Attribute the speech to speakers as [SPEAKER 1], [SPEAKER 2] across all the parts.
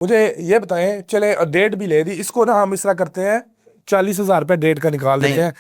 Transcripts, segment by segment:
[SPEAKER 1] मुझे ये बताएं, चले डेट भी ले दी, इसको ना हम इस तरह करते हैं 40,000 रुपये डेट का निकाल देते
[SPEAKER 2] नहीं,
[SPEAKER 1] हैं।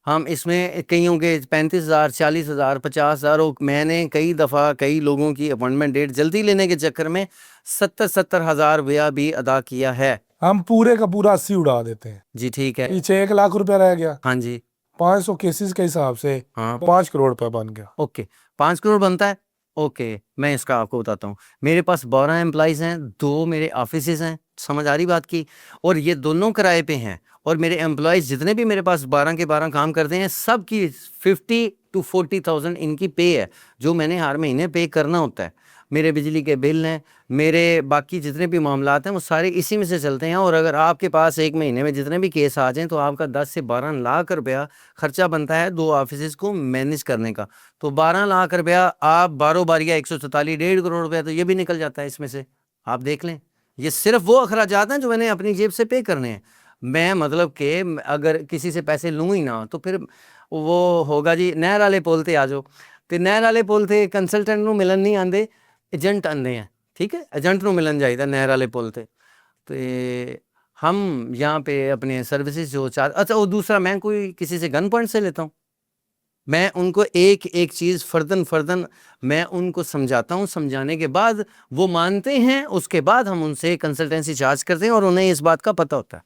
[SPEAKER 2] हम इसमें कईयों के 35,000, 40,000, 50,000, और मैंने कई दफ़ा कई लोगों की अपॉइंटमेंट डेट जल्दी लेने के चक्कर में 70,000 रुपया भी अदा किया है।
[SPEAKER 1] हम पूरे का पूरा 80 उड़ा देते हैं,
[SPEAKER 2] जी ठीक है।
[SPEAKER 1] पीछे 1 लाख रुपया रह गया।
[SPEAKER 2] हाँ जी।
[SPEAKER 1] 500 केसेस के हिसाब से
[SPEAKER 2] हाँ
[SPEAKER 1] 5 करोड़ रुपया बन गया।
[SPEAKER 2] ओके, 5 करोड़ बनता है। ओके, मैं इसका आपको बताता हूँ। मेरे पास 12 एम्प्लॉइज़ हैं, 2 मेरे ऑफिसेज हैं, समझ आ रही बात की, और ये दोनों किराए पे हैं। और मेरे एम्प्लॉइज़ जितने भी मेरे पास 12 के 12 काम करते हैं, सब की 50 to 40,000 इनकी पे है, जो मैंने हर महीने पे करना होता है। मेरे बिजली के बिल हैं, मेरे बाकी जितने भी मामलात हैं, वो सारे इसी में से चलते हैं। और अगर आपके पास एक महीने में जितने भी केस आ जाएँ, तो आपका 10 से 12 लाख रुपया खर्चा बनता है 2 ऑफिसेज को मैनेज करने का। तो 12 लाख रुपया आप 12 बारिया 144, 1.5 करोड़ रुपया तो ये भी निकल जाता है इसमें से। आप देख लें, ये सिर्फ वो अखराजात हैं जो मैंने अपनी जेब से पे करने हैं। मैं मतलब कि अगर किसी से पैसे लूँ ही ना, तो फिर वो होगा जी नहर वाले पुल ते आ जाओ। तो नहर वाले पुल ते कंसल्टेंट ਨੂੰ ਮਿਲਣ नहीं आंदे, एजेंट आंदे हैं। ठीक है, एजेंट ਨੂੰ मिलन जाइदा नहर वाले पुल ते। तो हम यहाँ पे अपने सर्विसेज जो अच्छा, वो दूसरा, मैं कोई किसी से गन पॉइंट से लेता हूँ? मैं उनको एक एक चीज़ फर्दन फर्दन मैं उनको समझाता हूँ, समझाने के बाद वो मानते हैं, उसके बाद हम उनसे कंसल्टेंसी चार्ज करते हैं और उन्हें इस बात का पता होता है।